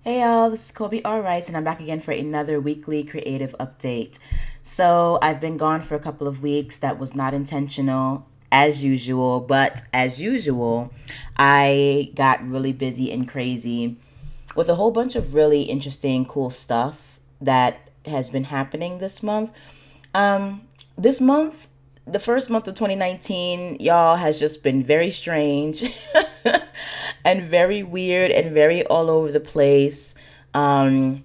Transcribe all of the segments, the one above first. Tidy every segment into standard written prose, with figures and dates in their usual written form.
Hey y'all, this is Kobe R. Rice, and I'm back again for another weekly creative update. So, I've been gone for a couple of weeks. That was not intentional, as usual, but as usual, I got really busy and crazy with a whole bunch of really interesting, cool stuff that has been happening this month. This month, the first month of 2019, y'all, has just been very strange and very weird and very all over the place. Um,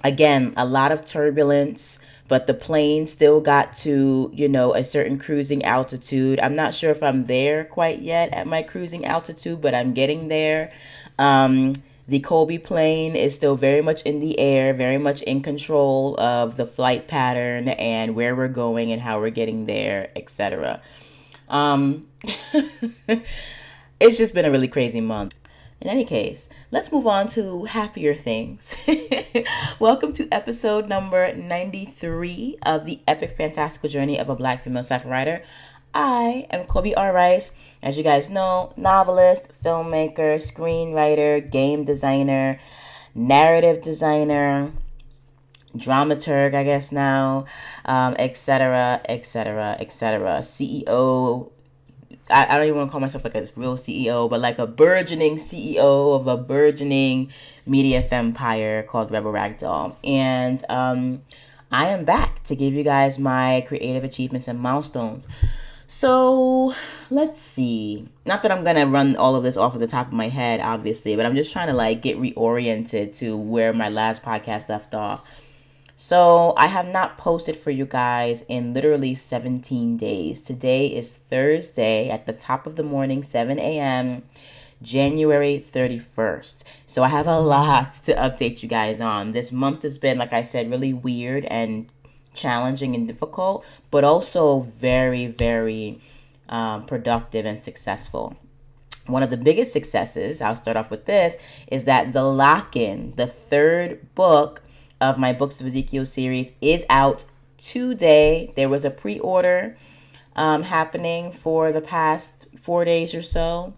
Again, a lot of turbulence, but the plane still got to, a certain cruising altitude. I'm not sure if I'm there quite yet at my cruising altitude, but I'm getting there. Um, the Kobe plane is still very much in the air, very much in control of the flight pattern and where we're going and how we're getting there, etc. Um, it's just been a really crazy month. In any case, let's move on to happier things. Welcome to episode number 93 of the epic fantastical journey of a black female sci-fi writer. I am Kobe R. Rice. As you guys know, novelist, filmmaker, screenwriter, game designer, narrative designer, dramaturg, I guess now, etc., etc., etc. CEO. I don't even want to call myself like a real CEO, but like a burgeoning CEO of a burgeoning media empire called Rebel Ragdoll. And I am back to give you guys my creative achievements and milestones. So let's see. Not that I'm gonna run all of this off of the top of my head, obviously, but I'm just trying to like get reoriented to where my last podcast left off. So I have not posted for you guys in literally 17 days. Today is Thursday at the top of the morning, 7 a.m., January 31st. So I have a lot to update you guys on. This month has been, like I said, really weird and challenging and difficult, but also very, very productive and successful. One of the biggest successes, I'll start off with this, is that The Lock-In, the third book of my Books of Ezekiel series, is out today. There was a pre-order happening for the past 4 days or so,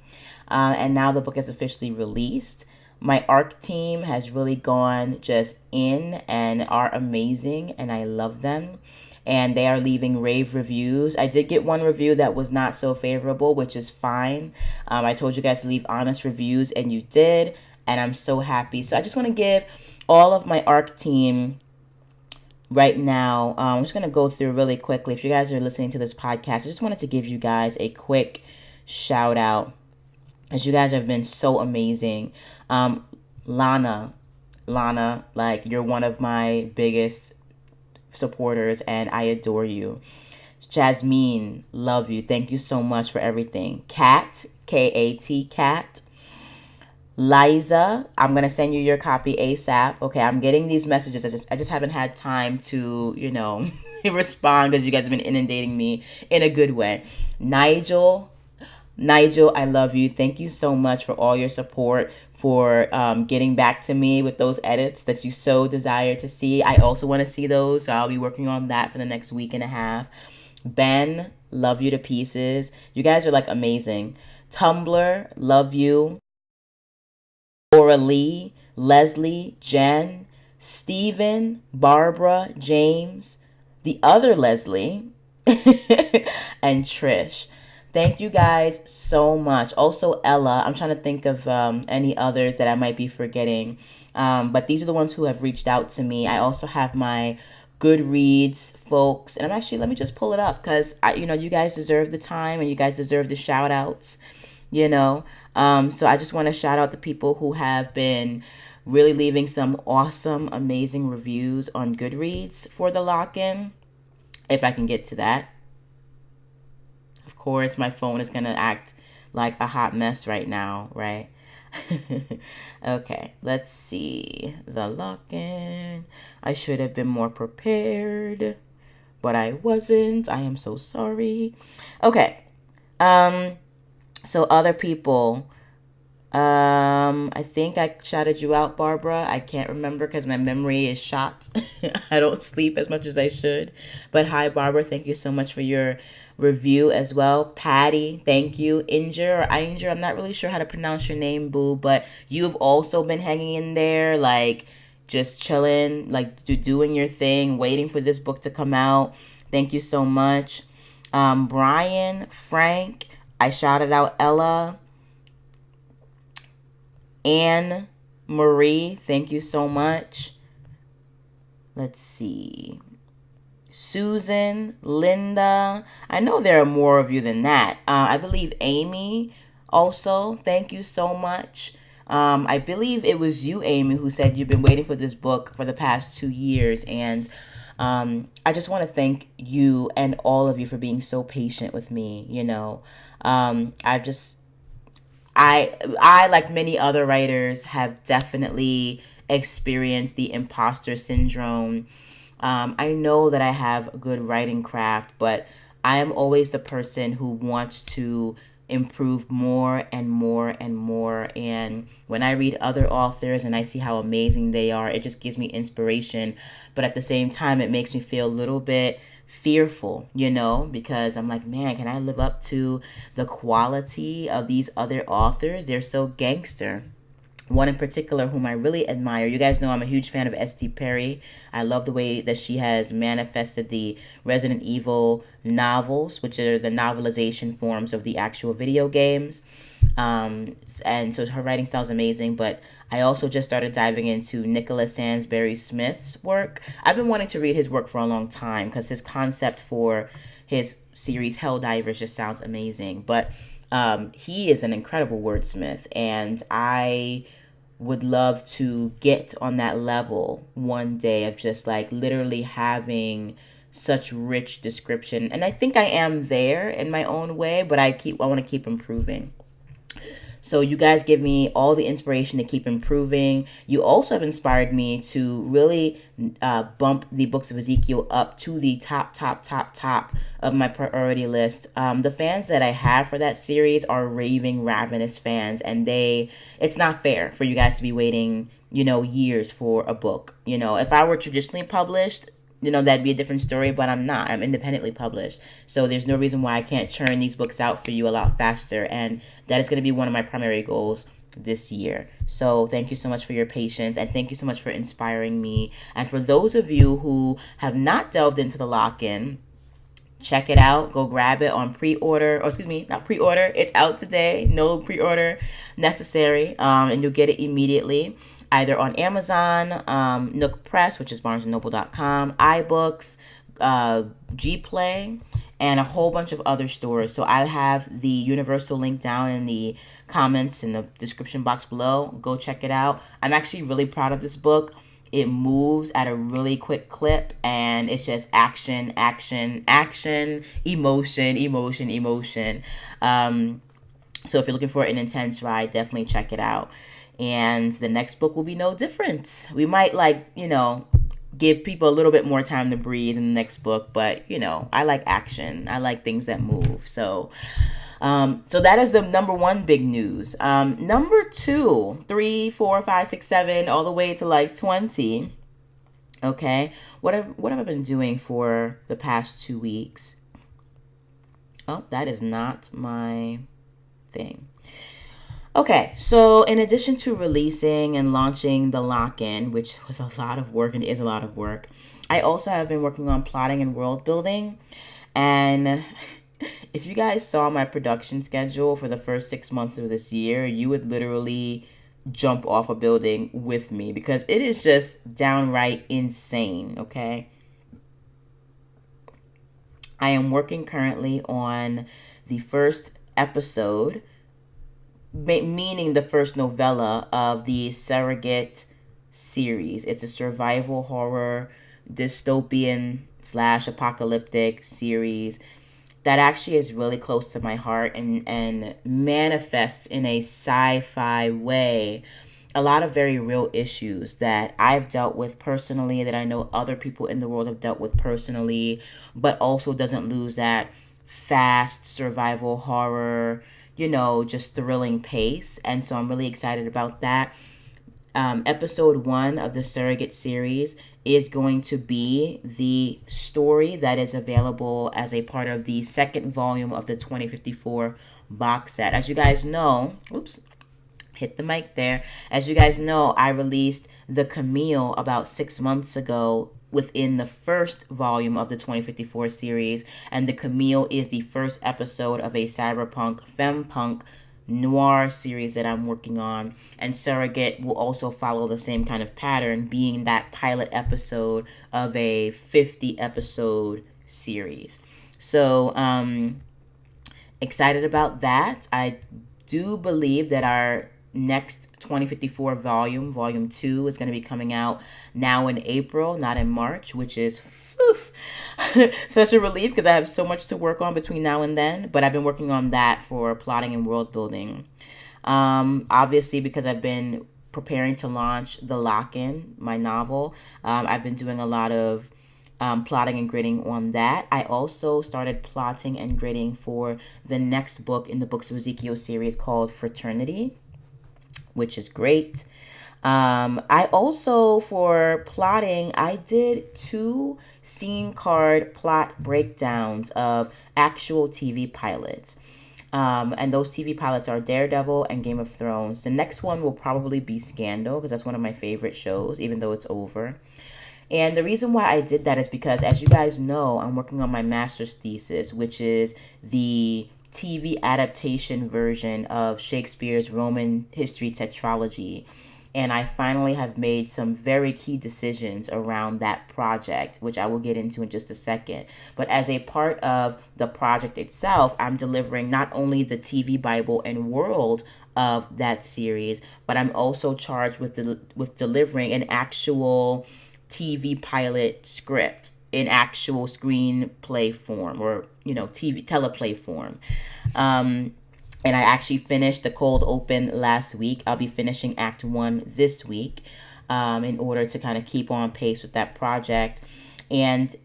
and now the book is officially released. My ARC team has really gone just in and are amazing, and I love them. And they are leaving rave reviews. I did get one review that was not so favorable, which is fine. I told you guys to leave honest reviews, and you did, and I'm so happy. So I just want to give all of my ARC team right now. I'm just going to go through really quickly. If you guys are listening to this podcast, I just wanted to give you guys a quick shout out, as you guys have been so amazing. Lana, like, you're one of my biggest supporters and I adore you. Jasmine, love you. Thank you so much for everything. Kat, K-A-T, Kat. Liza, I'm going to send you your copy ASAP. Okay, I'm getting these messages. I just haven't had time to, respond because you guys have been inundating me in a good way. Nigel, I love you. Thank you so much for all your support, for getting back to me with those edits that you so desire to see. I also want to see those, so I'll be working on that for the next week and a half. Ben, love you to pieces. You guys are like amazing. Tumblr, love you. Laura Lee, Leslie, Jen, Stephen, Barbara, James, the other Leslie, and Trish. Thank you guys so much. Also, Ella. I'm trying to think of any others that I might be forgetting. But these are the ones who have reached out to me. I also have my Goodreads folks. And let me just pull it up because, you guys deserve the time and you guys deserve the shout outs, you know. So I just want to shout out the people who have been really leaving some awesome, amazing reviews on Goodreads for The Lock-In, if I can get to that. Of course, my phone is going to act like a hot mess right now, right? Okay, let's see. The Lock-In. I should have been more prepared, but I wasn't. I am so sorry. Okay. So other people, I think I shouted you out, Barbara. I can't remember because my memory is shot. I don't sleep as much as I should. But hi, Barbara. Thank you so much for your review as well. Patty, thank you. Injure or Inger, I'm not really sure how to pronounce your name, boo, but you've also been hanging in there, like just chilling, like doing your thing, waiting for this book to come out. Thank you so much. Brian, Frank, I shouted out Ella, Anne Marie, thank you so much. Let's see. Susan, Linda. I know there are more of you than that. I believe Amy also. Thank you so much. I believe it was you, Amy, who said you've been waiting for this book for the past 2 years. And I just want to thank you and all of you for being so patient with me. I, like many other writers, have definitely experienced the imposter syndrome. I know that I have good writing craft, but I am always the person who wants to improve more and more and more. And when I read other authors and I see how amazing they are, it just gives me inspiration. But at the same time, it makes me feel a little bit fearful, because I'm like, man, can I live up to the quality of these other authors? They're so gangster. One in particular whom I really admire. You guys know I'm a huge fan of S.T. Perry. I love the way that she has manifested the Resident Evil novels, which are the novelization forms of the actual video games. And so her writing style is amazing, but I also just started diving into Nicholas Sansbury Smith's work. I've been wanting to read his work for a long time because his concept for his series Helldivers just sounds amazing. But he is an incredible wordsmith, and I would love to get on that level one day of just like literally having such rich description. And I think I am there in my own way, but I want to keep improving. So you guys give me all the inspiration to keep improving. You also have inspired me to really bump the books of Ezekiel up to the top of my priority list. The fans that I have for that series are raving, ravenous fans, and it's not fair for you guys to be waiting, years for a book. If I were traditionally published, that'd be a different story, but I'm not. I'm independently published. So there's no reason why I can't churn these books out for you a lot faster. And that is going to be one of my primary goals this year. So thank you so much for your patience, and thank you so much for inspiring me. And for those of you who have not delved into the lock-in, check it out. Go grab it on pre-order. Or excuse me, not pre-order. It's out today. No pre-order necessary. And you'll get it immediately, either on Amazon, Nook Press, which is barnesandnoble.com, iBooks, Gplay, and a whole bunch of other stores. So I have the universal link down in the comments in the description box below. Go check it out. I'm actually really proud of this book. It moves at a really quick clip, and it's just action, action, action, emotion, emotion, emotion. So if you're looking for an intense ride, definitely check it out. And the next book will be no different. We might give people a little bit more time to breathe in the next book, but I like action. I like things that move. So that is the number one big news. Number 2, 3, 4, 5, 6, 7, all the way to like 20. Okay. What have I been doing for the past 2 weeks? Oh, that is not my thing. Okay, so in addition to releasing and launching the lock-in, which was a lot of work and is a lot of work, I also have been working on plotting and world building. And if you guys saw my production schedule for the first 6 months of this year, you would literally jump off a building with me because it is just downright insane, okay? I am working currently on the first episode, meaning the first novella of the Surrogate series. It's a survival horror, dystopian / apocalyptic series that actually is really close to my heart and manifests in a sci-fi way a lot of very real issues that I've dealt with personally, that I know other people in the world have dealt with personally, but also doesn't lose that fast survival horror, just thrilling pace. And so I'm really excited about that. Episode 1 of the Surrogate series is going to be the story that is available as a part of the second volume of the 2054 box set. As you guys know, hit the mic there. As you guys know, I released The Camille about 6 months ago within the first volume of the 2054 series, and The Camille is the first episode of a cyberpunk, fempunk, noir series that I'm working on. And Surrogate will also follow the same kind of pattern, being that pilot episode of a 50 episode series. So excited about that. I do believe that our next 2054 volume 2, is going to be coming out now in April, not in March, which is such a relief because I have so much to work on between now and then. But I've been working on that for plotting and world building. Obviously, because I've been preparing to launch The Lock-In, my novel, I've been doing a lot of plotting and gritting on that. I also started plotting and gritting for the next book in the Books of Ezekiel series called Fraternity, which is great. I also, for plotting, I did 2 scene card plot breakdowns of actual TV pilots. And those TV pilots are Daredevil and Game of Thrones. The next one will probably be Scandal, because that's one of my favorite shows, even though it's over. And the reason why I did that is because, as you guys know, I'm working on my master's thesis, which is the TV adaptation version of Shakespeare's Roman history tetralogy. And I finally have made some very key decisions around that project, which I will get into in just a second. But as a part of the project itself, I'm delivering not only the TV Bible and world of that series, but I'm also charged with delivering an actual TV pilot script in actual screenplay form, or TV teleplay form. And I actually finished the cold open last week. I'll be finishing Act 1 this week, in order to kind of keep on pace with that project. And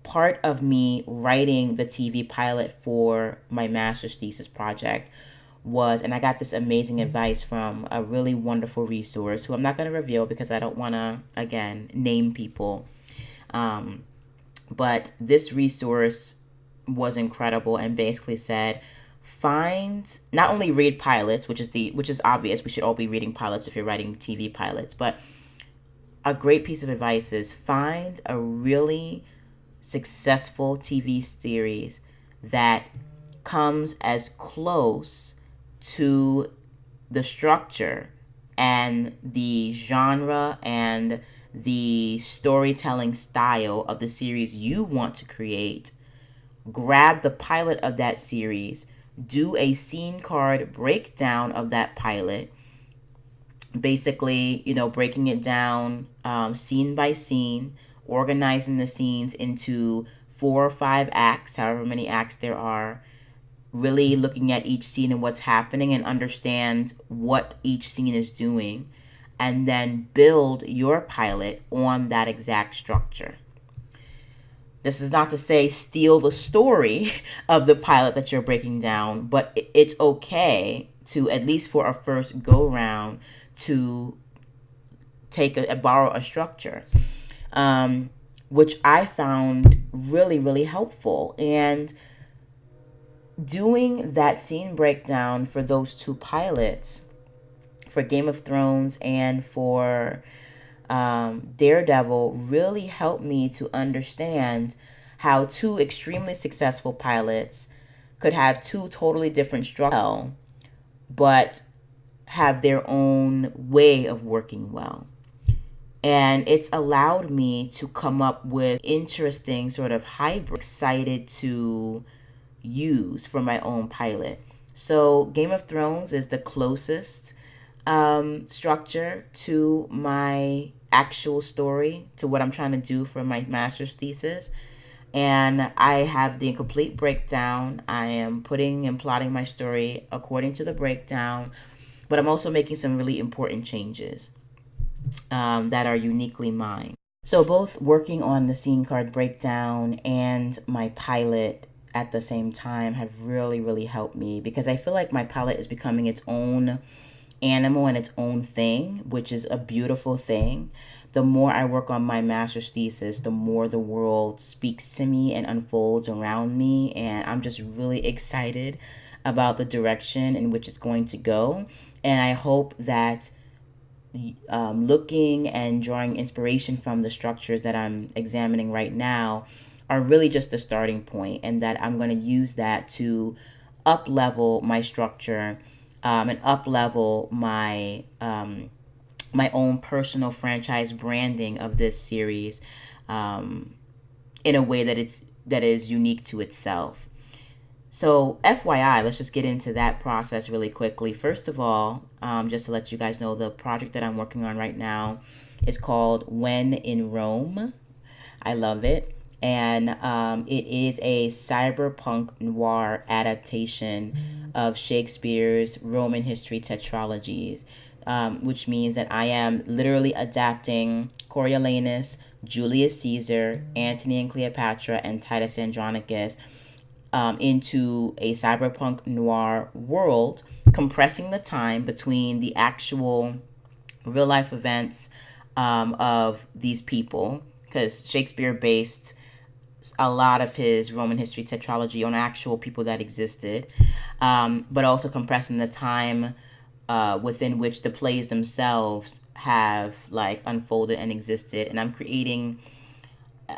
part of me writing the TV pilot for my master's thesis project was, and I got this amazing advice from a really wonderful resource who I'm not going to reveal because I don't want to, again, name people. But this resource was incredible and basically said, not only read pilots, which is obvious, we should all be reading pilots if you're writing TV pilots, but a great piece of advice is find a really successful TV series that comes as close to the structure and the genre and the storytelling style of the series you want to create. Grab the pilot of that series, do a scene card breakdown of that pilot, basically, breaking it down scene by scene, organizing the scenes into 4 or 5 acts, however many acts there are, really looking at each scene and what's happening and understand what each scene is doing, and then build your pilot on that exact structure. This is not to say steal the story of the pilot that you're breaking down, but it's okay to, at least for a first go round, to borrow a structure, which I found really, really helpful. And doing that scene breakdown for those 2 pilots, for Game of Thrones and for Daredevil, really helped me to understand how 2 extremely successful pilots could have 2 totally different structures, but have their own way of working well. And it's allowed me to come up with interesting sort of hybrid, excited to use for my own pilot. So Game of Thrones is the closest structure to my actual story, to what I'm trying to do for my master's thesis. And I have the complete breakdown. I am putting and plotting my story according to the breakdown, but I'm also making some really important changes that are uniquely mine. So both working on the scene card breakdown and my pilot at the same time have really, really helped me, because I feel like my pilot is becoming its own animal and its own thing, which is a beautiful thing. The more I work on my master's thesis, the more the world speaks to me and unfolds around me. And I'm just really excited about the direction in which it's going to go. And I hope that looking and drawing inspiration from the structures that I'm examining right now are really just the starting point, and that I'm going to use that to up level my structure, and up level my own personal franchise branding of this series, in a way that is unique to itself. So, FYI, let's just get into that process really quickly. First of all, just to let you guys know, the project that I'm working on right now is called When in Rome. I love it. And it is a cyberpunk noir adaptation of Shakespeare's Roman history tetralogies, which means that I am literally adapting Coriolanus, Julius Caesar, Antony and Cleopatra, and Titus Andronicus into a cyberpunk noir world, compressing the time between the actual real life events of these people, because Shakespeare based a lot of his Roman history tetralogy on actual people that existed, but also compressing the time within which the plays themselves have like unfolded and existed. And I'm creating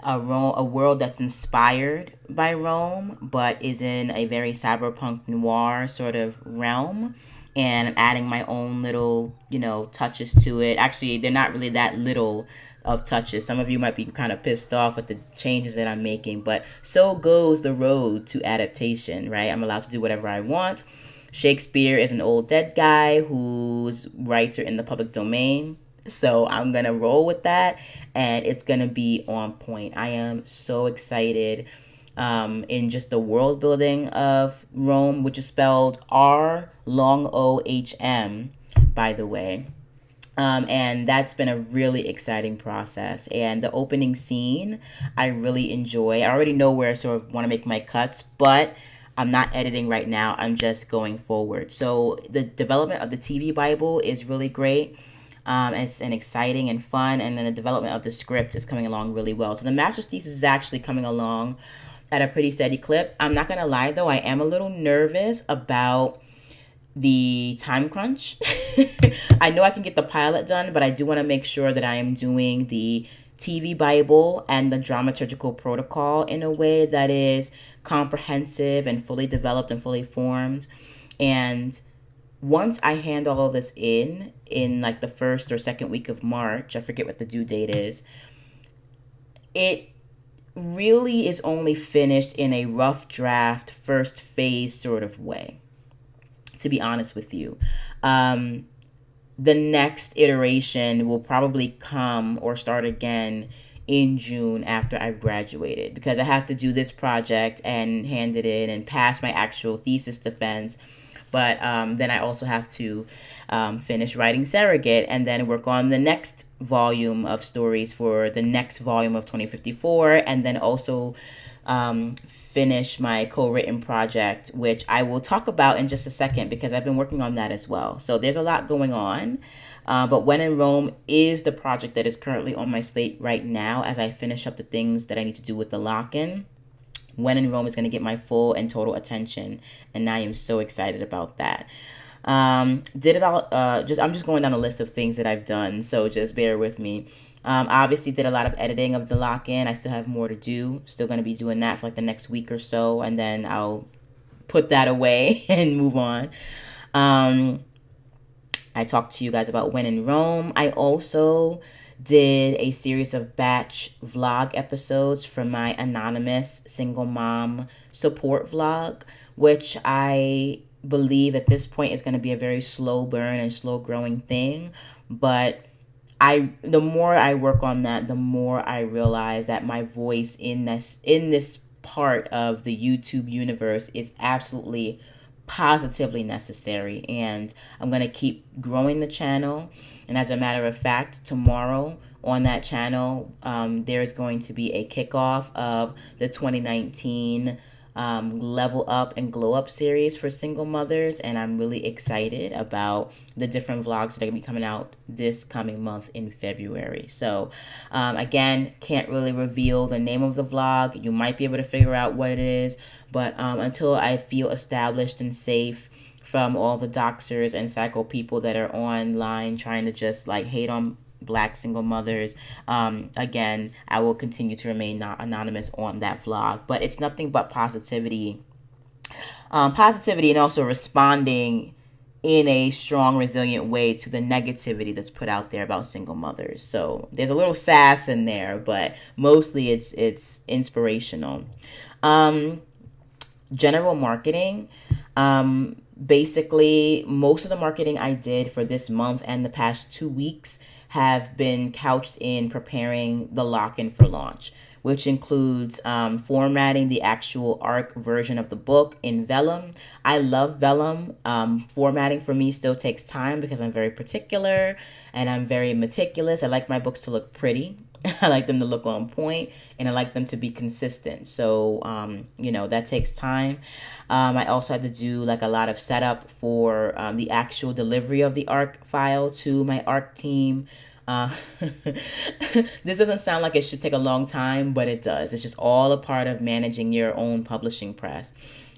a world that's inspired by Rome, but is in a very cyberpunk noir sort of realm. And I'm adding my own little, touches to it. Actually, they're not really that little of touches. Some of you might be kind of pissed off with the changes that I'm making, but so goes the road to adaptation, right? I'm allowed to do whatever I want. Shakespeare is an old dead guy whose rights are in the public domain. So I'm going to roll with that, and it's going to be on point. I am so excited in just the world building of Rome, which is spelled R-long-O-H-M, by the way. And that's been a really exciting process. And the opening scene, I really enjoy. I already know where I sort of want to make my cuts, but I'm not editing right now. I'm just going forward. So the development of the TV Bible is really great. And exciting and fun, and then the development of the script is coming along really well. So the master's thesis is actually coming along at a pretty steady clip. I'm not gonna lie though, I am a little nervous about the time crunch. I know I can get the pilot done, but I do want to make sure that I am doing the TV Bible and the dramaturgical protocol in a way that is comprehensive and fully developed and fully formed. And once I hand all of this in like the first or second week of March, I forget what the due date is, it really is only finished in a rough draft, first phase sort of way, to be honest with you. The next iteration will probably come or start again in June after I've graduated, because I have to do this project and hand it in and pass my actual thesis defense. But then I also have to finish writing Surrogate and then work on the next volume of stories for the next volume of 2054, and then also finish my co-written project, which I will talk about in just a second because I've been working on that as well. So there's a lot going on. But When in Rome is the project that is currently on my slate right now as I finish up the things that I need to do with the lock-in. When in Rome is going to get my full and total attention, and I am so excited about that. Did it all, I'm just going down a list of things that I've done, so just bear with me. Obviously did a lot of editing of the lock-in. I still have more to do. Still going to be doing that for like the next week or so, and then I'll put that away and move on. I talked to you guys about When in Rome. I also did a series of batch vlog episodes for my anonymous single mom support vlog, which I believe at this point is going to be a very slow burn and slow growing thing. But the more I work on that, the more I realize that my voice in this part of the YouTube universe is absolutely positively necessary, and I'm going to keep growing the channel. And as a matter of fact, tomorrow on that channel, there's going to be a kickoff of the 2019 Level Up and Glow Up series for single mothers, and I'm really excited about the different vlogs that are going to be coming out this coming month in February. So again, can't really reveal the name of the vlog. You might be able to figure out what it is, but until I feel established and safe from all the doxers and psycho people that are online trying to just like hate on Black single mothers, again, I will continue to remain not anonymous on that vlog. But it's nothing but positivity, and also responding in a strong, resilient way to the negativity that's put out there about single mothers. So there's a little sass in there, but mostly it's inspirational. General marketing. Basically, most of the marketing I did for this month and the past 2 weeks have been couched in preparing the lock-in for launch, which includes formatting the actual ARC version of the book in vellum. I love vellum. Formatting for me still takes time because I'm very particular and I'm very meticulous. I like my books to look pretty. I like them to look on point, and I like them to be consistent. So, that takes time. I also had to do like a lot of setup for the actual delivery of the ARC file to my ARC team. This doesn't sound like it should take a long time, but it does. It's just all a part of managing your own publishing press.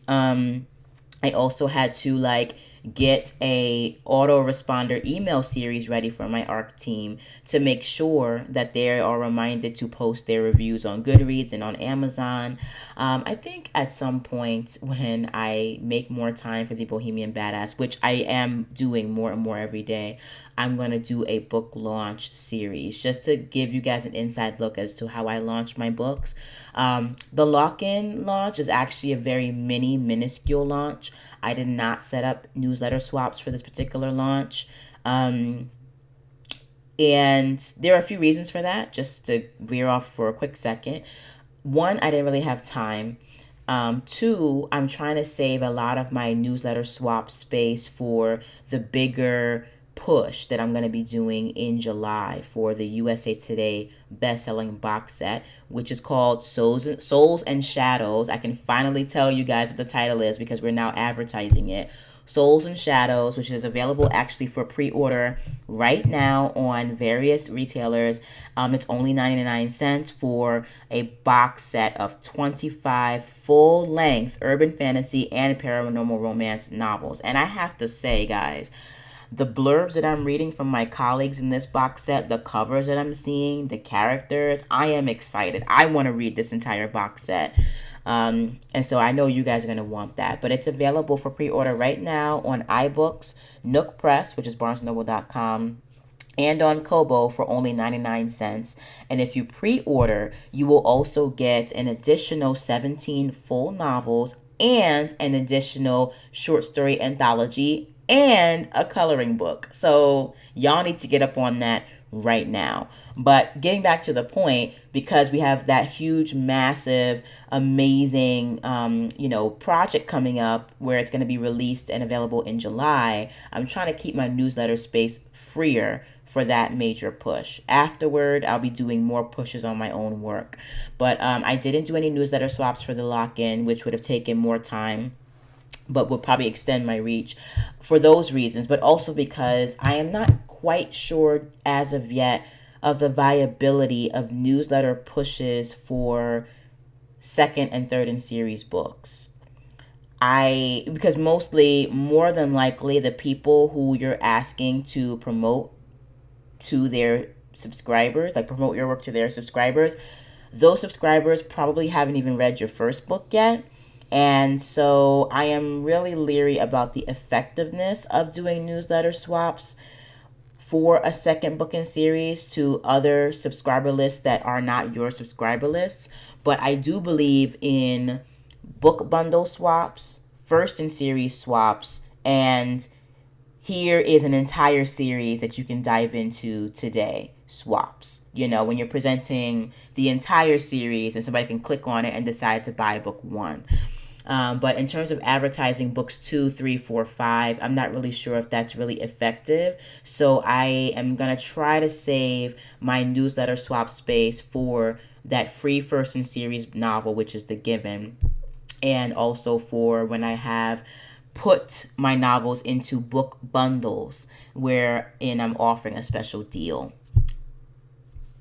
I also had to get a autoresponder email series ready for my ARC team to make sure that they are reminded to post their reviews on Goodreads and on Amazon. I think at some point when I make more time for the Bohemian Badass, which I am doing more and more every day, I'm going to do a book launch series just to give you guys an inside look as to how I launch my books. The lock-in launch is actually a very minuscule launch. I did not set up newsletter swaps for this particular launch. And there are a few reasons for that, just to veer off for a quick second. One, I didn't really have time. Two, I'm trying to save a lot of my newsletter swap space for the bigger push that I'm going to be doing in July for the USA Today best-selling box set, which is called Souls and Shadows. I can finally tell you guys what the title is because we're now advertising it. Souls and Shadows, which is available actually for pre-order right now on various retailers. It's only 99 cents for a box set of 25 full-length urban fantasy and paranormal romance novels. And I have to say, guys, the blurbs that I'm reading from my colleagues in this box set, the covers that I'm seeing, the characters, I am excited. I want to read this entire box set. And so I know you guys are going to want that. But it's available for pre-order right now on iBooks, Nook Press, which is barnesandnoble.com, and on Kobo for only 99 cents. And if you pre-order, you will also get an additional 17 full novels and an additional short story anthology and a coloring book. So y'all need to get up on that right now. But getting back to the point, because we have that huge, massive, amazing, project coming up where it's going to be released and available in July, I'm trying to keep my newsletter space freer for that major push. Afterward, I'll be doing more pushes on my own work. But I didn't do any newsletter swaps for the lock-in, which would have taken more time, but would probably extend my reach for those reasons, but also because I am not quite sure as of yet of the viability of newsletter pushes for second and third in series books. Because more than likely, the people who you're asking to promote to their subscribers, like promote your work to their subscribers, those subscribers probably haven't even read your first book yet. And so I am really leery about the effectiveness of doing newsletter swaps for a second book in series to other subscriber lists that are not your subscriber lists. But I do believe in book bundle swaps, first in series swaps, and here is an entire series that you can dive into today swaps. When you're presenting the entire series and somebody can click on it and decide to buy book one. But in terms of advertising books 2, 3, 4, 5, I'm not really sure if that's really effective. So I am going to try to save my newsletter swap space for that free first in series novel, which is The Given. and also for when I have put my novels into book bundles wherein I'm offering a special deal.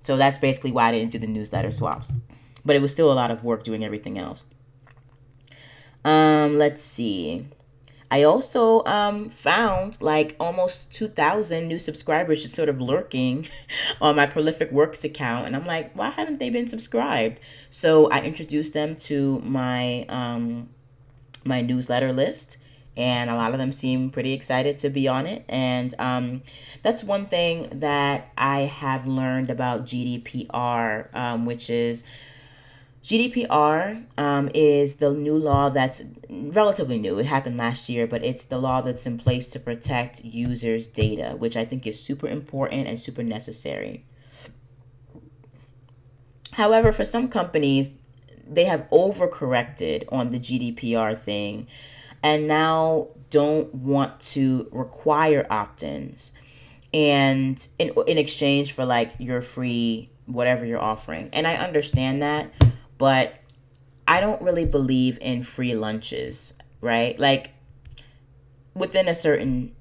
So that's basically why I didn't do the newsletter swaps. But it was still a lot of work doing everything else. Let's see. I also found like almost 2,000 new subscribers just sort of lurking on my Prolific Works account. And I'm like, why haven't they been subscribed? So I introduced them to my newsletter list. And a lot of them seem pretty excited to be on it. And that's one thing that I have learned about GDPR, which is GDPR is the new law that's relatively new. It happened last year, but it's the law that's in place to protect users' data, which I think is super important and super necessary. However, for some companies, they have overcorrected on the GDPR thing and now don't want to require opt-ins and in exchange for like your free whatever you're offering. And I understand that, but I don't really believe in free lunches, right? Like within certain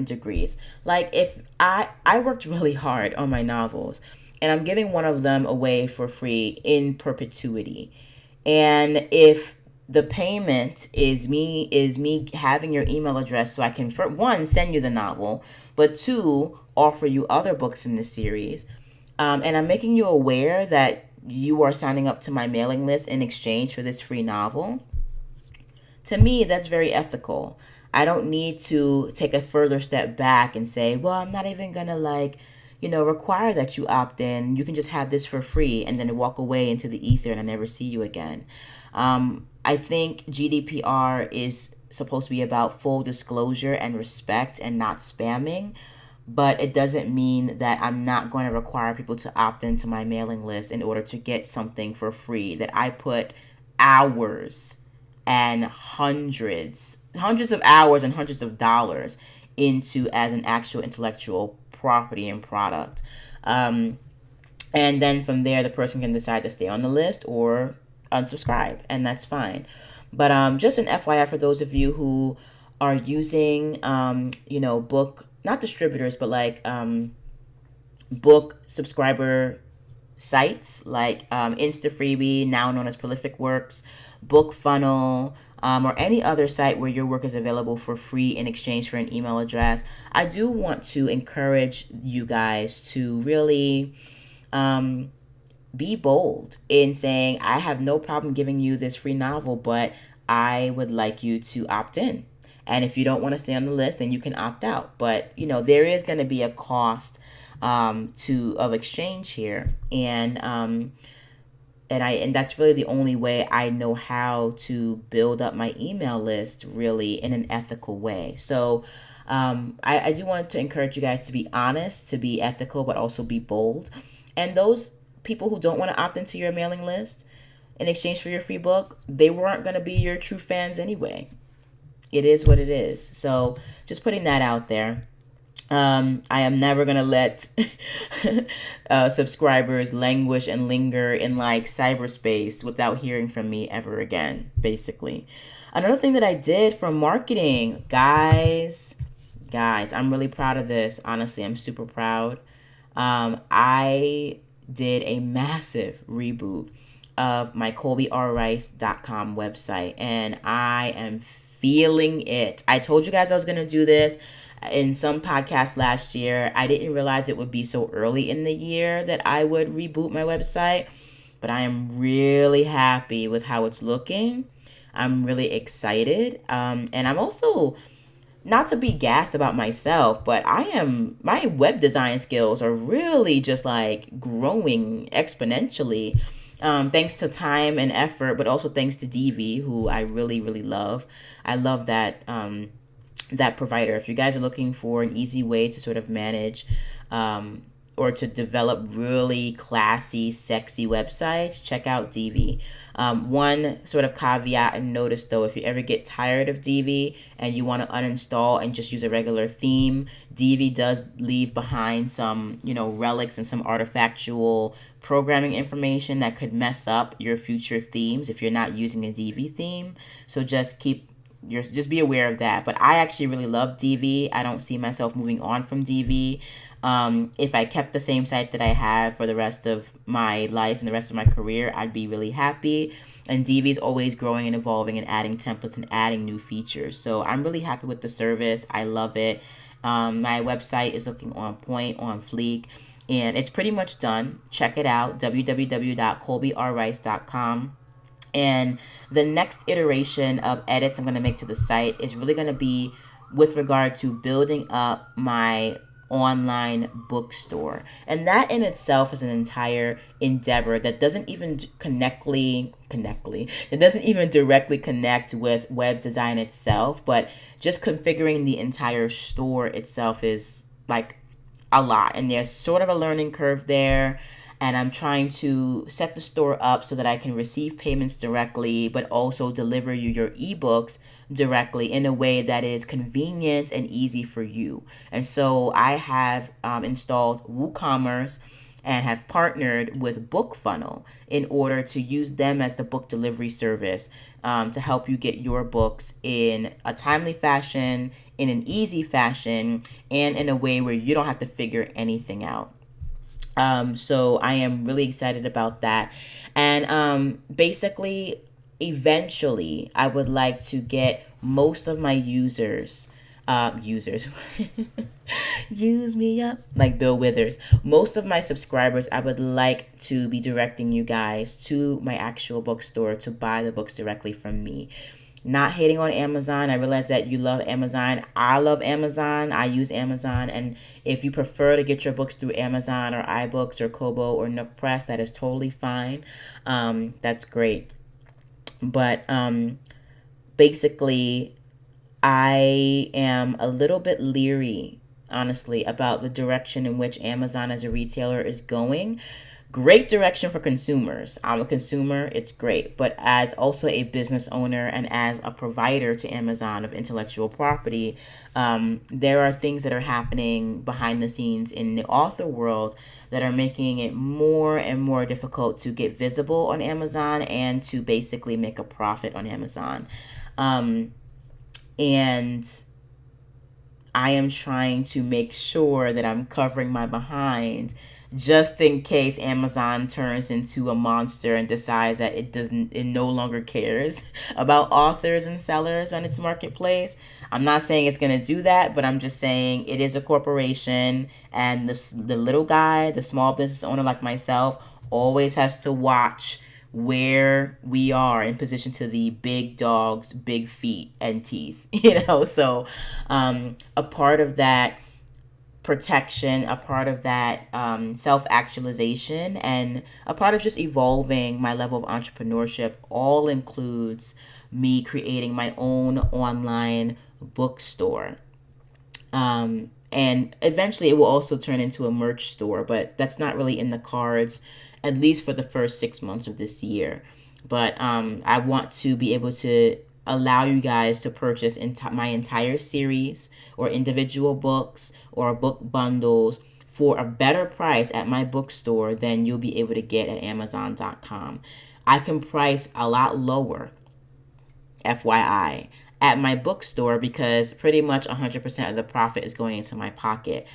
degrees. Like if I worked really hard on my novels and I'm giving one of them away for free in perpetuity. And if the payment is me having your email address so I can, for one, send you the novel, but two, offer you other books in the series. And I'm making you aware that you are signing up to my mailing list in exchange for this free novel. To me, that's very ethical. I don't need to take a further step back and say, well, I'm not even going to require that you opt in. You can just have this for free and then walk away into the ether and I never see you again. I think GDPR is supposed to be about full disclosure and respect and not spamming, but it doesn't mean that I'm not going to require people to opt into my mailing list in order to get something for free that I put hours and hundreds of hours and hundreds of dollars into as an actual intellectual property and product. And then from there, the person can decide to stay on the list or unsubscribe, and that's fine. But just an FYI for those of you who are using, book, not distributors, but like book subscriber sites like InstaFreebie, now known as Prolific Works, BookFunnel, or any other site where your work is available for free in exchange for an email address. I do want to encourage you guys to really be bold in saying, I have no problem giving you this free novel, but I would like you to opt in. And if you don't want to stay on the list, then you can opt out. But, there is going to be a cost of exchange here. And that's really the only way I know how to build up my email list really in an ethical way. So I do want to encourage you guys to be honest, to be ethical, but also be bold. And those people who don't want to opt into your mailing list in exchange for your free book, they weren't going to be your true fans anyway. It is what it is. So just putting that out there. I am never going to let subscribers languish and linger in like cyberspace without hearing from me ever again, basically. Another thing that I did for marketing, guys, I'm really proud of this. Honestly, I'm super proud. I did a massive reboot of my colbyrrice.com website, and I am feeling it. I told you guys I was going to do this in some podcast last year. I didn't realize it would be so early in the year that I would reboot my website, but I am really happy with how it's looking. I'm really excited. And I'm also, not to be gassed about myself, but my web design skills are really just like growing exponentially. Thanks to time and effort, but also thanks to DV, who I really, really love. I love that that provider. If you guys are looking for an easy way to sort of manage or to develop really classy, sexy websites, check out Divi. One sort of caveat and notice though, if you ever get tired of Divi and you want to uninstall and just use a regular theme, Divi does leave behind some, relics and some artifactual programming information that could mess up your future themes if you're not using a Divi theme. So just be aware of that. But I actually really love Divi. I don't see myself moving on from Divi. If I kept the same site that I have for the rest of my life and the rest of my career, I'd be really happy. And Divi is always growing and evolving and adding templates and adding new features. So I'm really happy with the service. I love it. My website is looking on point, on fleek, and it's pretty much done. Check it out, www.colbyrrice.com. And the next iteration of edits I'm going to make to the site is really going to be with regard to building up my online bookstore. And that in itself is an entire endeavor that doesn't even it doesn't even directly connect with web design itself, but just configuring the entire store itself is like a lot. And there's sort of a learning curve there. And I'm trying to set the store up so that I can receive payments directly, but also deliver you your ebooks directly in a way that is convenient and easy for you. And so I have installed WooCommerce and have partnered with BookFunnel in order to use them as the book delivery service to help you get your books in a timely fashion, in an easy fashion, and in a way where you don't have to figure anything out. So I am really excited about that. And basically, eventually, I would like to get most of my users, use me up, like Bill Withers. Most of my subscribers, I would like to be directing you guys to my actual bookstore to buy the books directly from me. Not hating on Amazon. I realize that you love Amazon. I love Amazon. I use Amazon. And if you prefer to get your books through Amazon or iBooks or Kobo or Nook Press, that is totally fine. That's great. But basically, I am a little bit leery, honestly, about the direction in which Amazon as a retailer is going. Great direction for consumers. I'm a consumer, it's great. But as also a business owner and as a provider to Amazon of intellectual property, there are things that are happening behind the scenes in the author world that are making it more and more difficult to get visible on Amazon and to basically make a profit on Amazon. And I am trying to make sure that I'm covering my behind just in case Amazon turns into a monster and decides that it no longer cares about authors and sellers on its marketplace. I'm not saying it's going to do that, but I'm just saying it is a corporation, and the little guy, the small business owner like myself, always has to watch where we are in position to the big dogs, big feet and teeth, so a part of that protection, a part of that self-actualization, and a part of just evolving my level of entrepreneurship all includes me creating my own online bookstore. And eventually it will also turn into a merch store, but that's not really in the cards, at least for the first 6 months of this year. But I want to be able to allow you guys to purchase my entire series or individual books or book bundles for a better price at my bookstore than you'll be able to get at Amazon.com. I can price a lot lower, FYI, at my bookstore because pretty much 100% of the profit is going into my pocket.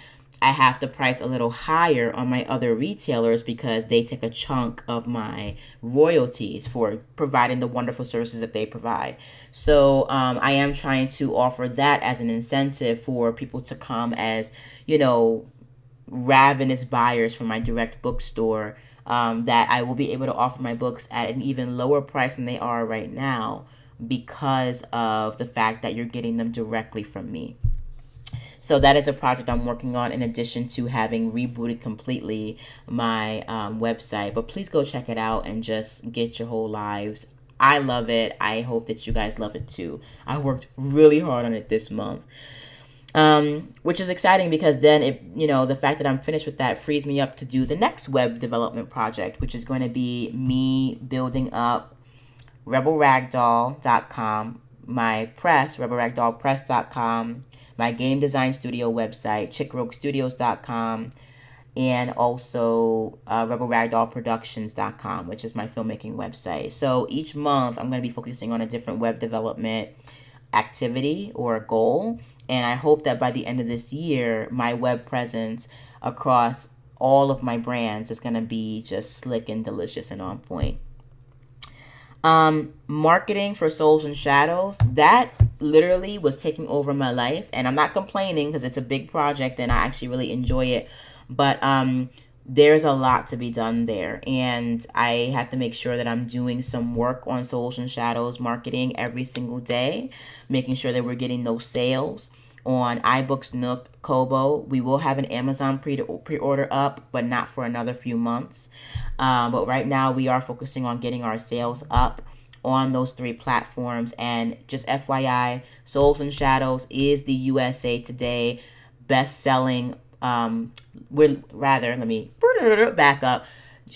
I have to price a little higher on my other retailers because they take a chunk of my royalties for providing the wonderful services that they provide. So I am trying to offer that as an incentive for people to come as, ravenous buyers for my direct bookstore, that I will be able to offer my books at an even lower price than they are right now because of the fact that you're getting them directly from me. So that is a project I'm working on in addition to having rebooted completely my website. But please go check it out and just get your whole lives. I love it. I hope that you guys love it too. I worked really hard on it this month. Which is exciting because then if, the fact that I'm finished with that frees me up to do the next web development project, which is going to be me building up rebelragdoll.com, my press, rebelragdollpress.com, my game design studio website, chickroguestudios.com, and also rebelragdollproductions.com, which is my filmmaking website. So each month I'm going to be focusing on a different web development activity or goal. And I hope that by the end of this year, my web presence across all of my brands is going to be just slick and delicious and on point. Marketing for Souls and Shadows, that literally was taking over my life. And I'm not complaining because it's a big project and I actually really enjoy it. But there's a lot to be done there. And I have to make sure that I'm doing some work on Souls and Shadows marketing every single day, making sure that we're getting those sales on iBooks, Nook, Kobo. We will have an Amazon pre-order up, but not for another few months. But right now we are focusing on getting our sales up on those 3 platforms. And just FYI, Souls and Shadows is the USA Today best-selling let me back up.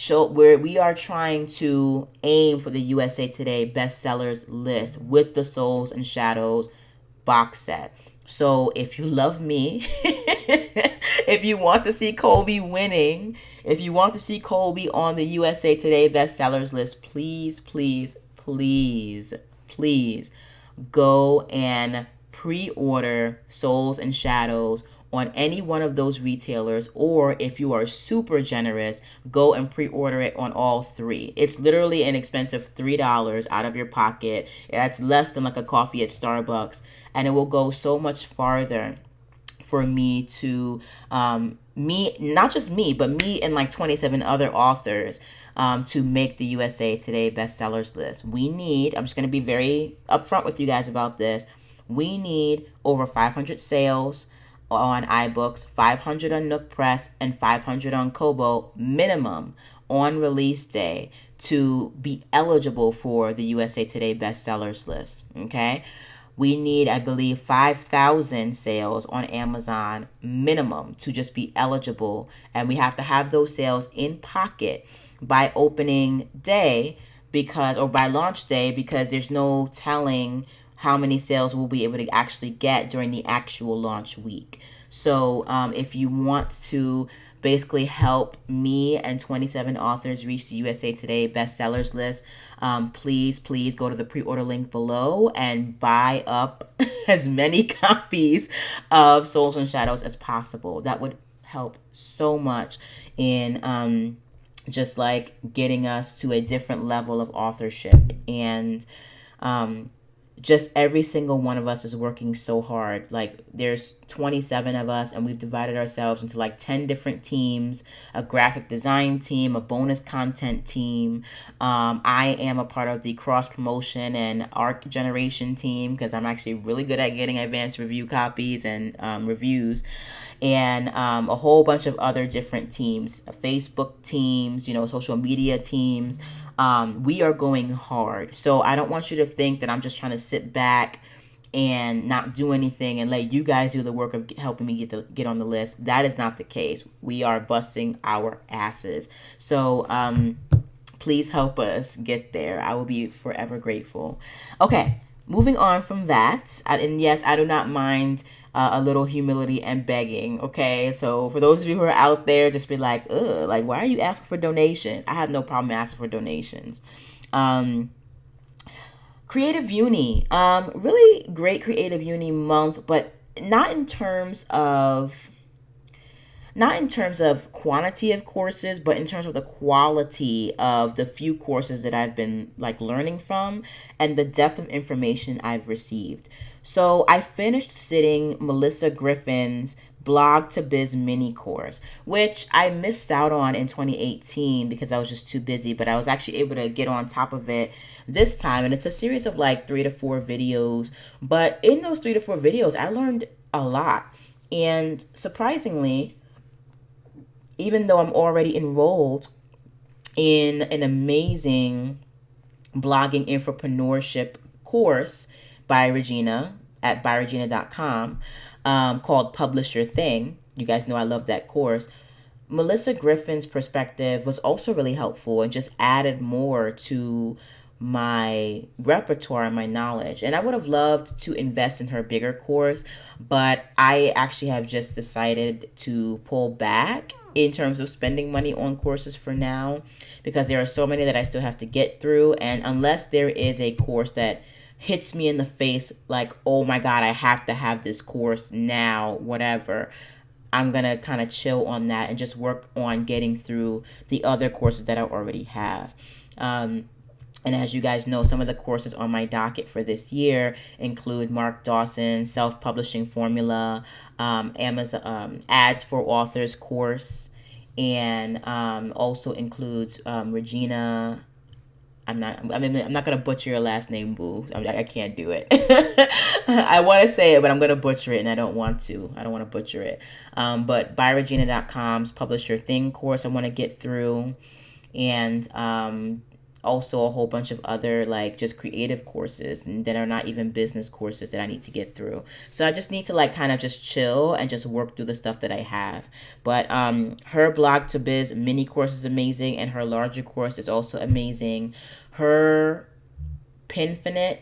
We are trying to aim for the USA Today bestsellers list with the Souls and Shadows box set. So if you love me, if you want to see Colby winning, if you want to see Colby on the USA Today bestsellers list, please, please, please, please go and pre-order Souls and Shadows on any one of those retailers, or if you are super generous, go and pre-order it on all 3. It's literally an expensive $3 out of your pocket. That's less than like a coffee at Starbucks, and it will go so much farther for me to not just me, but me and like 27 other authors to make the USA Today bestsellers list. I'm just going to be very upfront with you guys about this. We need over 500 sales on iBooks, 500 on Nook Press, and 500 on Kobo minimum on release day to be eligible for the USA Today bestsellers list. Okay, we need, I believe, 5,000 sales on Amazon minimum to just be eligible, and we have to have those sales in pocket by opening day or by launch day, because there's no telling how many sales we'll be able to actually get during the actual launch week. So if you want to basically help me and 27 authors reach the USA Today bestsellers list, please go to the pre-order link below and buy up as many copies of Souls and Shadows as possible. That would help so much in just like getting us to a different level of authorship. And just every single one of us is working so hard. Like there's 27 of us and we've divided ourselves into like 10 different teams, a graphic design team, a bonus content team. I am a part of the cross promotion and arc generation team because I'm actually really good at getting advanced review copies and reviews. And a whole bunch of other different teams, Facebook teams, social media teams. We are going hard. So I don't want you to think that I'm just trying to sit back and not do anything and let you guys do the work of helping me get on the list. That is not the case. We are busting our asses. So please help us get there. I will be forever grateful. Okay, moving on from that. And yes, I do not mind a little humility and begging. Okay, so for those of you who are out there, just be like, ugh, like, why are you asking for donations? I have no problem asking for donations. Creative Uni, really great Creative Uni month, but not in terms of quantity of courses, but in terms of the quality of the few courses that I've been like learning from and the depth of information I've received. So I finished sitting Melissa Griffin's Blog to Biz mini course, which I missed out on in 2018 because I was just too busy, but I was actually able to get on top of it this time. And it's a series of like 3 to 4 videos, but in those 3 to 4 videos, I learned a lot. And surprisingly, even though I'm already enrolled in an amazing blogging entrepreneurship course by Regina at byregina.com, called Publish Your Thing. You guys know I love that course. Melissa Griffin's perspective was also really helpful and just added more to my repertoire and my knowledge. And I would have loved to invest in her bigger course, but I actually have just decided to pull back in terms of spending money on courses for now, because there are so many that I still have to get through. And unless there is a course that hits me in the face like, oh my God, I have to have this course now, whatever, I'm going to kind of chill on that and just work on getting through the other courses that I already have. And as you guys know, some of the courses on my docket for this year include Mark Dawson's self-publishing formula, Amazon ads for authors course, and also includes Regina. I'm not gonna butcher your last name, boo. I can't do it. I want to say it, but I'm gonna butcher it, and I don't want to. I don't want to butcher it. But buyregina.com's Publish Your Thing course I want to get through, and also a whole bunch of other like just creative courses that are not even business courses that I need to get through. So I just need to like kind of just chill and just work through the stuff that I have. But her Blog to Biz mini course is amazing, and her larger course is also amazing. Her Pinfinite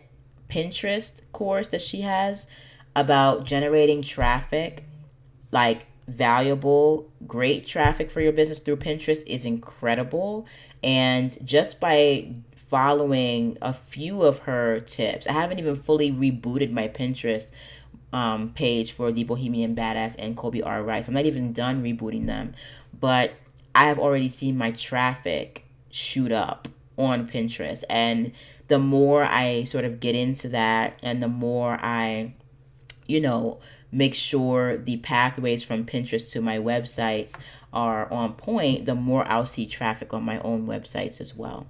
Pinterest course that she has about generating traffic, like valuable, great traffic for your business through Pinterest, is incredible. And just by following a few of her tips, I haven't even fully rebooted my Pinterest page for the Bohemian Badass and Kobe R. Rice. I'm not even done rebooting them, but I have already seen my traffic shoot up on Pinterest. And the more I sort of get into that, and the more I, make sure the pathways from Pinterest to my websites are on point, the more I'll see traffic on my own websites as well.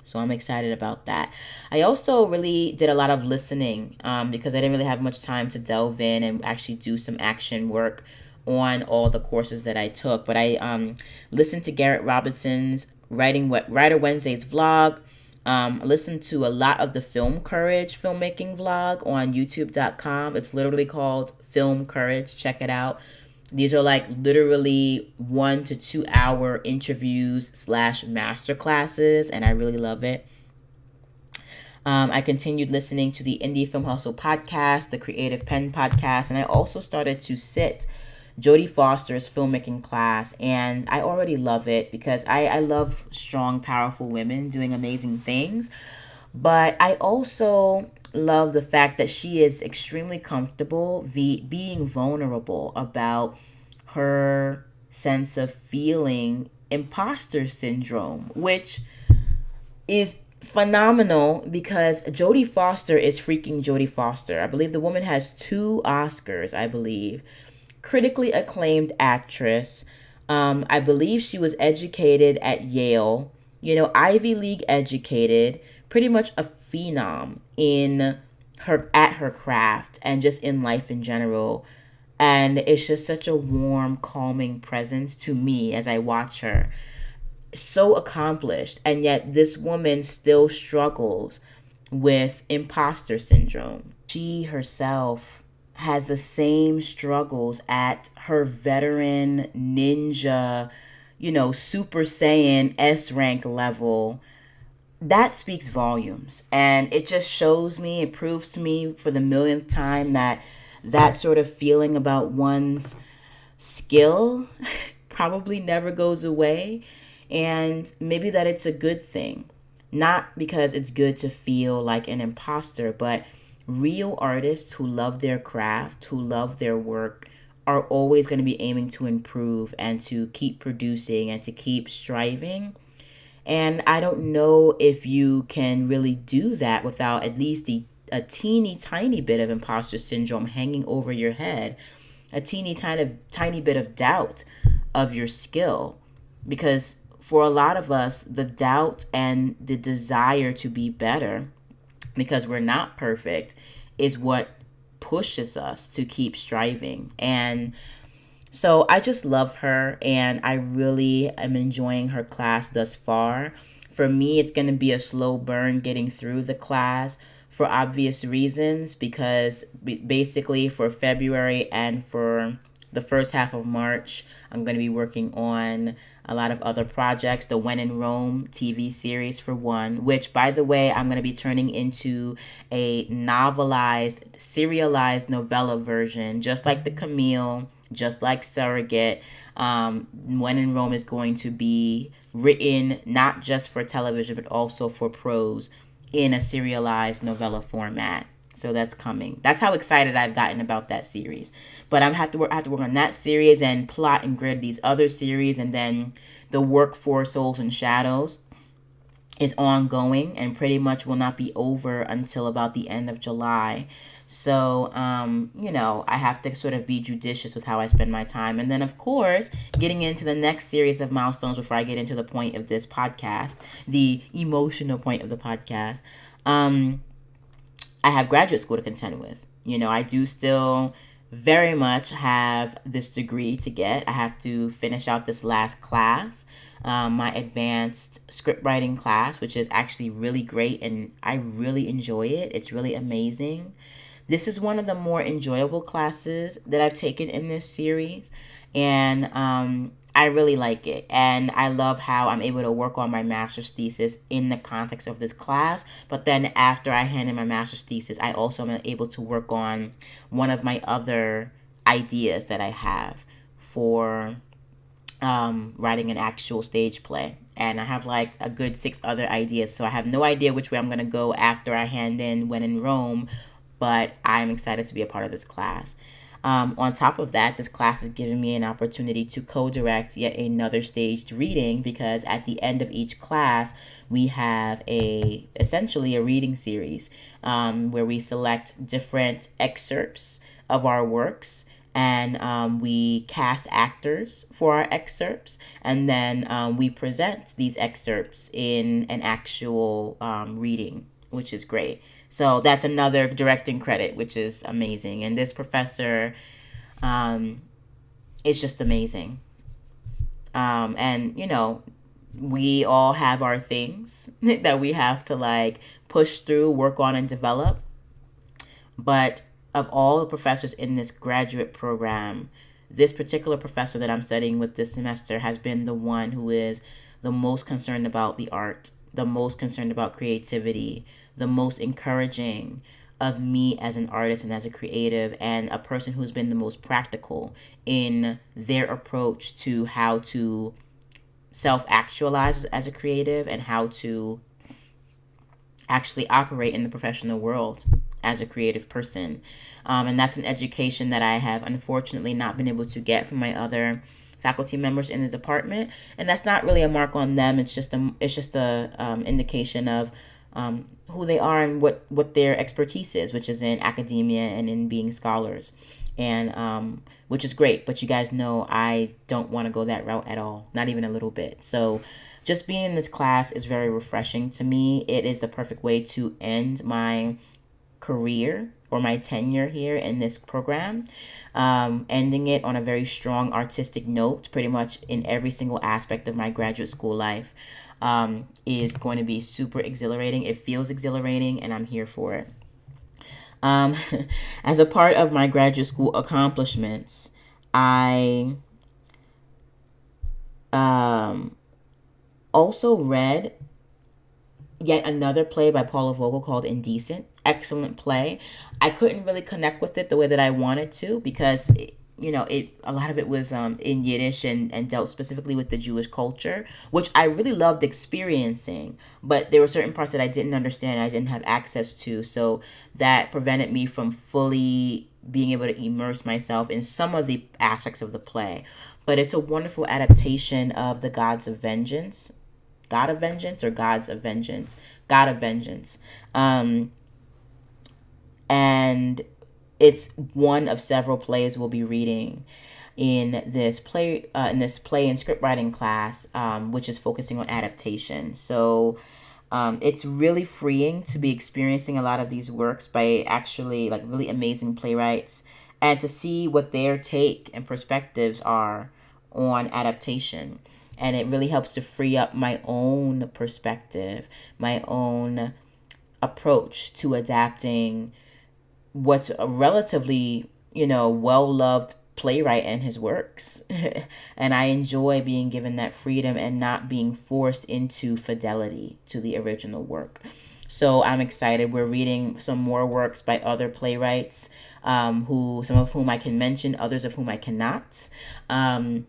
So I'm excited about that. I also really did a lot of listening because I didn't really have much time to delve in and actually do some action work on all the courses that I took. But I listened to Garrett Robinson's Writer Wednesday's vlog. Listen to a lot of the Film Courage filmmaking vlog on youtube.com. It's literally called Film Courage. Check it out. These are like literally 1 to 2 hour interviews / masterclasses, and I really love it. I continued listening to the Indie Film Hustle podcast, the Creative Pen podcast, and I also started to sit Jodie Foster's filmmaking class, and I already love it because I love strong, powerful women doing amazing things. But I also love the fact that she is extremely comfortable being vulnerable about her sense of feeling imposter syndrome, which is phenomenal because Jodie Foster is freaking Jodie Foster. I believe the woman has 2 Oscars, I believe. Critically acclaimed actress. I believe she was educated at Yale, Ivy League educated, pretty much a phenom at her craft and just in life in general. And it's just such a warm, calming presence to me as I watch her. So accomplished, and yet this woman still struggles with imposter syndrome. She herself has the same struggles at her veteran ninja, Super Saiyan S rank level. That speaks volumes, and it just shows me, it proves to me for the millionth time that sort of feeling about one's skill probably never goes away, and maybe that it's a good thing. Not because it's good to feel like an imposter, but real artists who love their craft, who love their work, are always going to be aiming to improve and to keep producing and to keep striving. And I don't know if you can really do that without at least a teeny tiny bit of imposter syndrome hanging over your head, a teeny tiny bit of doubt of your skill. Because for a lot of us, the doubt and the desire to be better, because we're not perfect, is what pushes us to keep striving. And so I just love her, and I really am enjoying her class thus far. For me, it's going to be a slow burn getting through the class. for obvious reasons, because basically for February and for the first half of March, I'm going to be working on a lot of other projects. The When in Rome TV series, for one, which, by the way, I'm going to be turning into a novelized, serialized novella version, just like The Camille, just like Surrogate. When in Rome is going to be written not just for television, but also for prose in a serialized novella format. So that's coming. That's how excited I've gotten about that series. But I have to work on that series and plot and grid these other series, and then the work for Souls and Shadows is ongoing and pretty much will not be over until about the end of July. So, I have to sort of be judicious with how I spend my time. And then, of course, getting into the next series of milestones before I get into the point of this podcast, the emotional point of the podcast. I have graduate school to contend with. I do still very much have this degree to get. I have to finish out this last class, my advanced script writing class, which is actually really great, and I really enjoy it. It's really amazing. This is one of the more enjoyable classes that I've taken in this series, and I really like it. And I love how I'm able to work on my master's thesis in the context of this class. But then after I hand in my master's thesis, I also am able to work on one of my other ideas that I have for writing an actual stage play. And I have like a good 6 other ideas. So I have no idea which way I'm going to go after I hand in When in Rome, but I'm excited to be a part of this class. On top of that, this class is giving me an opportunity to co-direct yet another staged reading, because at the end of each class, we have essentially a reading series where we select different excerpts of our works, and we cast actors for our excerpts, and then we present these excerpts in an actual reading, which is great. So that's another directing credit, which is amazing. And this professor is just amazing. And, we all have our things that we have to like push through, work on, and develop. But of all the professors in this graduate program, this particular professor that I'm studying with this semester has been the one who is the most concerned about the art, the most concerned about creativity, the most encouraging of me as an artist and as a creative, and a person who's been the most practical in their approach to how to self-actualize as a creative and how to actually operate in the professional world as a creative person. And that's an education that I have unfortunately not been able to get from my other faculty members in the department. And that's not really a mark on them. It's just a indication of who they are and what their expertise is, which is in academia and in being scholars, and which is great. But you guys know I don't want to go that route at all, not even a little bit. So just being in this class is very refreshing to me. It is the perfect way to end my career or my tenure here in this program, ending it on a very strong artistic note, pretty much in every single aspect of my graduate school life. Is going to be super exhilarating. It feels exhilarating, and I'm here for it. As a part of my graduate school accomplishments, I also read yet another play by Paula Vogel called Indecent. Excellent play. I couldn't really connect with it the way that I wanted to, because a lot of it was in Yiddish and dealt specifically with the Jewish culture, which I really loved experiencing. But there were certain parts that I didn't understand, I didn't have access to. So that prevented me from fully being able to immerse myself in some of the aspects of the play. But it's a wonderful adaptation of The Gods of Vengeance. God of Vengeance or Gods of Vengeance? God of Vengeance. And it's one of several plays we'll be reading in this play and script writing class, which is focusing on adaptation. So it's really freeing to be experiencing a lot of these works by actually like really amazing playwrights, and to see what their take and perspectives are on adaptation. And it really helps to free up my own perspective, my own approach to adapting what's a relatively, well-loved playwright and his works. And I enjoy being given that freedom and not being forced into fidelity to the original work. So I'm excited. We're reading some more works by other playwrights, some of whom I can mention, others of whom I cannot. And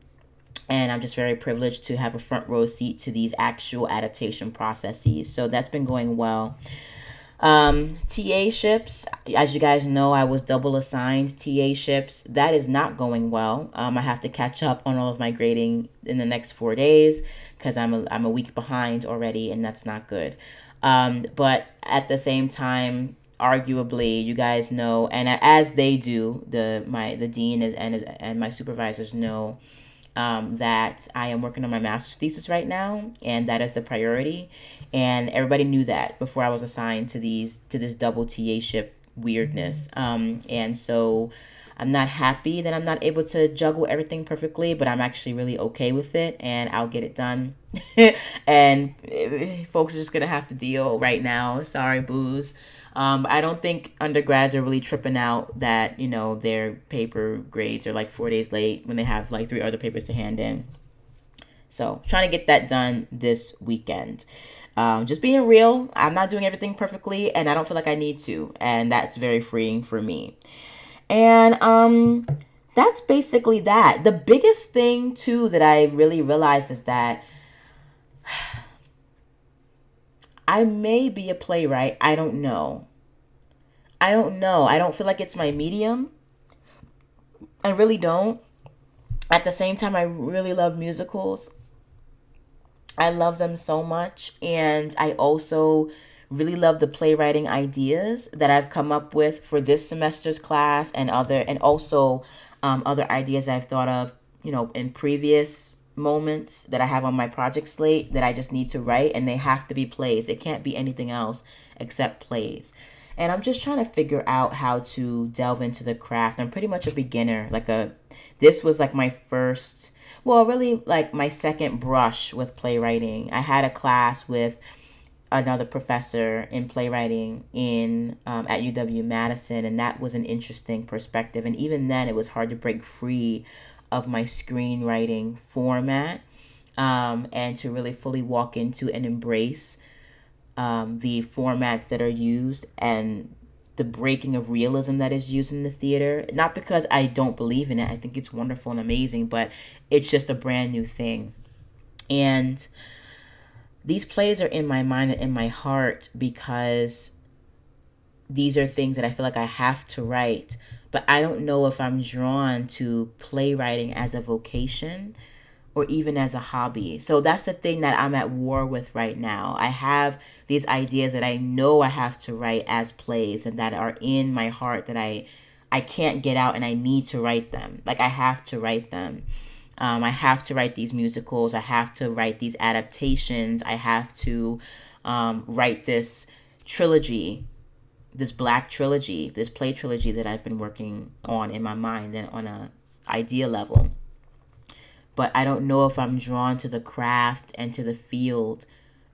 I'm just very privileged to have a front row seat to these actual adaptation processes. So that's been going well. TA ships, as you guys know, I was double assigned TA ships. That is not going well. I have to catch up on all of my grading in the next 4 days because I'm a week behind already, and that's not good. But at the same time, arguably, you guys know, and as they do, the dean and my supervisors know, that I am working on my master's thesis right now, and that is the priority. And everybody knew that before I was assigned to this double TA ship weirdness. And so I'm not happy that I'm not able to juggle everything perfectly, but I'm actually really okay with it, and I'll get it done. And folks are just gonna have to deal right now. Sorry, booze. I don't think undergrads are really tripping out that, their paper grades are like 4 days late when they have like 3 other papers to hand in. So trying to get that done this weekend. Just being real, I'm not doing everything perfectly, and I don't feel like I need to. And that's very freeing for me. And that's basically that. The biggest thing, too, that I really realized is that I may be a playwright. I don't know. I don't feel like it's my medium. I really don't. At the same time, I really love musicals. I love them so much. And I also really love the playwriting ideas that I've come up with for this semester's class, and also other ideas I've thought of, in previous moments that I have on my project slate that I just need to write, and they have to be plays. It can't be anything else except plays. And I'm just trying to figure out how to delve into the craft. I'm pretty much a beginner. This was like my first, well, really like my second brush with playwriting. I had a class with another professor in playwriting at UW-Madison, and that was an interesting perspective. And even then, it was hard to break free of my screenwriting format, and to really fully walk into and embrace the formats that are used and the breaking of realism that is used in the theater. Not because I don't believe in it. I think it's wonderful and amazing, but it's just a brand new thing. And these plays are in my mind and in my heart because these are things that I feel like I have to write, but I don't know if I'm drawn to playwriting as a vocation or even as a hobby. So that's the thing that I'm at war with right now. I have these ideas that I know I have to write as plays and that are in my heart that I can't get out, and I need to write them. Like, I have to write them. I have to write these musicals. I have to write these adaptations. I have to write this trilogy, this Black trilogy, this play trilogy that I've been working on in my mind and on a idea level. But I don't know if I'm drawn to the craft and to the field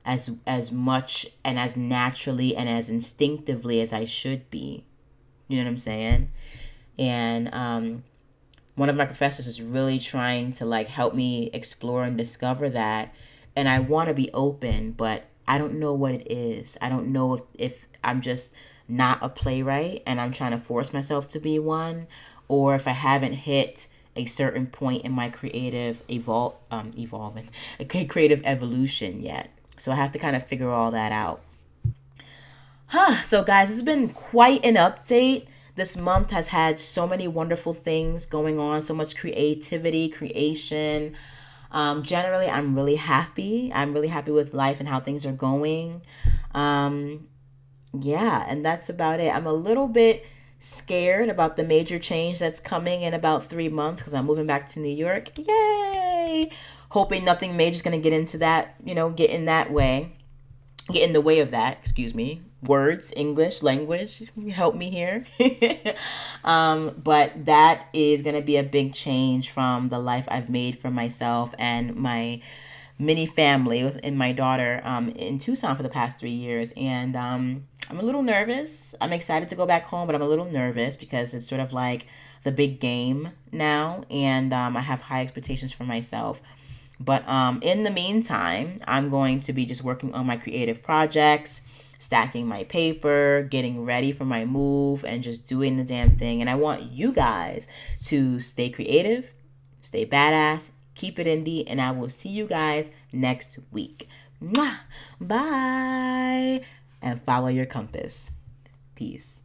as much and as naturally and as instinctively as I should be. You know what I'm saying? And one of my professors is really trying to help me explore and discover that. And I want to be open, but I don't know what it is. I don't know if I'm just not a playwright and I'm trying to force myself to be one, or if I haven't hit a certain point in my creative creative evolution yet. So I have to kind of figure all that out. So guys, this has been quite an update. This month has had so many wonderful things going on, so much creativity, creation. Generally, I'm really happy. I'm really happy with life and how things are going. Yeah, and that's about it. I'm a little bit scared about the major change that's coming in about 3 months because I'm moving back to New York. Yay! Hoping nothing major is going to get into that, get in the way of that, excuse me. Words, English, language, help me here. But that is going to be a big change from the life I've made for myself and my mini family and my daughter in Tucson for the past 3 years. And I'm a little nervous. I'm excited to go back home, but I'm a little nervous because it's sort of like the big game now, and I have high expectations for myself. But in the meantime, I'm going to be just working on my creative projects, stacking my paper, getting ready for my move, and just doing the damn thing. And I want you guys to stay creative, stay badass, keep it indie, and I will see you guys next week. Mwah! Bye! And follow your compass. Peace.